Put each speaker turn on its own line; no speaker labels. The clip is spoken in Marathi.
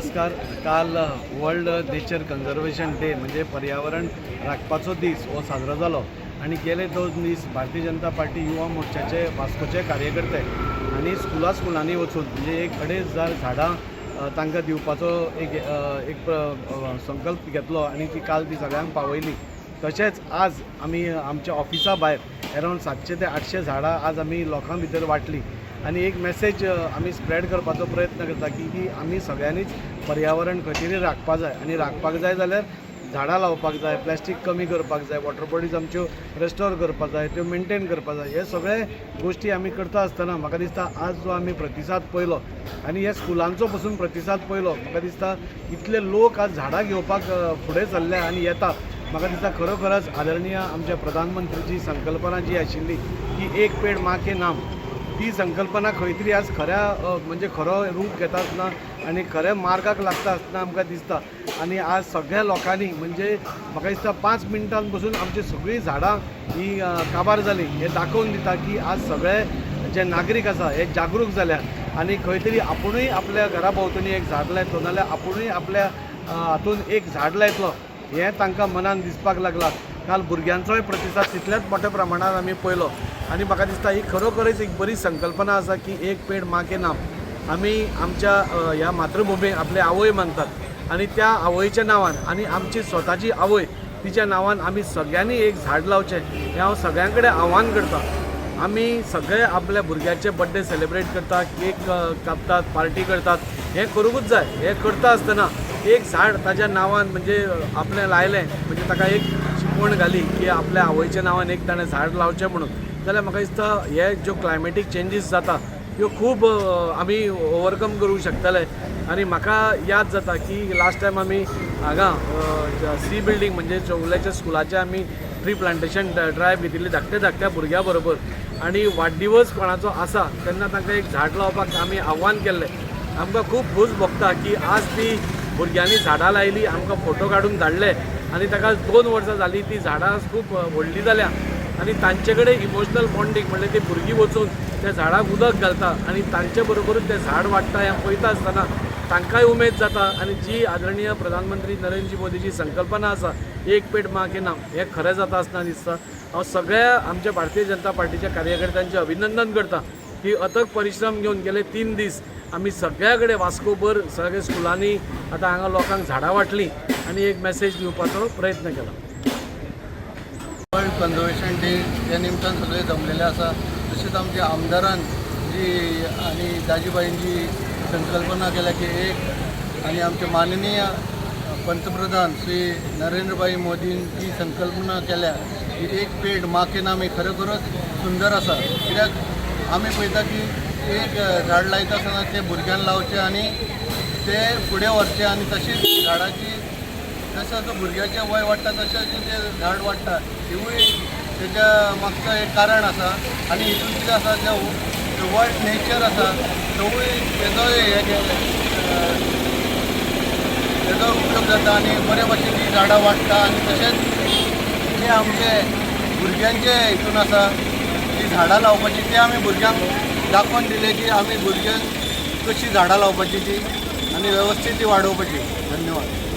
नमस्कार. काल वर्ल्ड नेचर कन्झर्वेशन डे म्हणजे पर्यावरण राखपाचो दीस हो साजरो जालो आणि गेले 2 दीस भारतीय जनता पार्टी युवा मोर्चाचे वास्कोचे कार्यकर्ते आणि स्कुलांनी वचून म्हणजे 1,500 झाडां तांकां दिवपाचो एक संकल्प घेतलो आणि ती सगळ्यांक पावयली. तशेंच आज आमी आमच्या ऑफिसा भायर अरावंड 700 ते 800 झाडां आज आमी लोकां भितर वाटली आणि एक मेसेज आमी स्प्रेड करपाचो प्रयत्न करता की आमी सगळ्यांनीच पर्यावरण कशें राखपा जाय आणि राखपाक जाय जाल्यार झाडां लावपाक जाय, प्लास्टीक कमी करपाक जाय, वॉटर बॉडीज आमच्यो रेस्टोर करपाक जाय, त्यो मेंटेन करपाक जाय. हे सगळे गोष्टी आमी करता आसतना म्हाका दिसता आज जो आमी प्रतिसाद पळयलो आणि हे स्कुलांचो पसून प्रतिसाद पळयलो, म्हाका दिसता इतले लोक आज झाडां घेवपाक फुडें चल्ले आणि येता. म्हाका दिसता खरोखरच आदरणीय आमच्या प्रधानमंत्रीची संकल्पना जी आशिल्ली की एक पेड माँ के नाम, ती संकल्पना खंय तरी आज म्हणजे खरो रूप घेता आसतना आणि खऱ्या मार्गाक लागता आसतना आमकां दिसता. आणि आज सगळ्या लोकांनी म्हणजे म्हाका दिसता 5 मिनटां पसून आमची सगळीं झाडां ही काबार जाली. हे दाखोवन दिता की आज सगळे जे नागरीक आसा हे जागरूक जाल्यात आणि खंय तरी आपुणूय आपल्या घरा भोंवतणी एक झाड लायतलो नाल्यार आपुणूय आपल्या हातून एक झाड लायतलो हें तांकां मनान दिसपाक लागला. काल भुरग्यांचोय प्रतिसाद तितल्याच मोठ्या प्रमाणात आमी पळयलो आणि म्हाका दिसता ही खरोखरच एक बरी संकल्पना आसा की एक पेड माँ के नाम. आमी आमच्या ह्या मातृभुमीक आपले आवय मानतात आणि त्या आवयच्या नांवान आणि आमची स्वताची आवय तिच्या नांवान आमी सगळ्यांनी एक झाड लावचें हें हांव सगळ्यां कडेन आव्हान करता. आमी सगळे आपल्या भुरग्याचे बर्थडे सेलिब्रेट करतात, केक कापतात, पार्टी करतात, हें करूंकूच जाय. हें करता आसतना एक झाड ताच्या नांवान म्हणजे आपलें लायलें म्हणजे ताका एक शिकवण घाली की आपल्या आवयच्या नांवान एक ताणें झाड लावचें म्हणून, जाल्यार म्हाका दिसता हे ज्यो क्लायमेटीक चेंजीस जाता ह्यो खूब आमी ओवरकम करूंक शकतले. आणि म्हाका याद जाता की लास्ट टायम आमी हांगा सी बिल्डींग म्हणजे चौगुलेच्या स्कुलाचे आमी ट्री प्लांटेशन ड्रायव्ह घेतिल्ली धाकट्या भुरग्यां बरोबर आणि वाडदिवस कोणाचो आसा तेन्ना तांकां एक झाड लावपाक आमी आव्हान केल्लें. आमकां खूब खूश भोगता की आज ती भुरग्यांनी झाडां लायली, आमकां फोटो काडून धाडले आणि ताका 2 वर्सां जालीं ती झाडां खूब व्हडलीं जाल्या आणि तांचे कडेन इमोशनल बॉन्डिंग म्हणजे ती भुरगीं वचून त्या झाडाक उदक घालता आणि तांचे बरोबरूच तें झाड वाडटा हें पळयता आसतना तांकांय उमेद जाता. आणि जी आदरणीय प्रधानमंत्री नरेंद्र मोदीची संकल्पना आसा एक पेड माँ के नाम हें खरें जाता आसतना दिसता. हांव सगळ्या आमच्या भारतीय जनता पार्टीच्या कार्यकर्त्यांचें अभिनंदन करता की अथक परिश्रम घेवन गेले 3 दीस आमी सगळ्या कडेन वास्कोभर सगळ्या स्कुलांनी आतां हांगा लोकांक झाडां वाटलीं आणि एक मेसेज दिवपाचो प्रयत्न केला.
वर्ल्ड कन्झर्वेशन डे ह्या निमतान सगळे जमलेले आसा. तशेंच आमच्या आमदारान जी आणि दाजीबाईंची संकल्पना केल्या की एक आणि आमचे माननीय पंतप्रधान श्री नरेंद्रभाई मोदींची संकल्पना केल्या की एक पेड माँ के नाम ही खरोखरच सुंदर आसा. कित्याक आमी पळयता की एक झाड लायता आसतना ते भुरग्यांक लावचें आणि ते फुडें व्हरचें आणि तशीच झाडाची जसं भुरग्याचें वय वाडटा तशें तें झाड वाडटा. हिवूय तेच्या मागचो एक कारण आसा आणि हितून कितें आसा जें वर्ल्ड नेचर आसा तोवूय तेजो उपयोग जाता आणि बरे भशेन ती झाडां वाडटा. आणि तशेंच जे आमचे भुरग्यांचे हितून आसा ती झाडां लावपाची ते आमी भुरग्यांक दाखोवन दिले की आमी भुरग्यांक कशी झाडां लावपाची ती आणि व्यवस्थीत ती वाडोवपाची. धन्यवाद.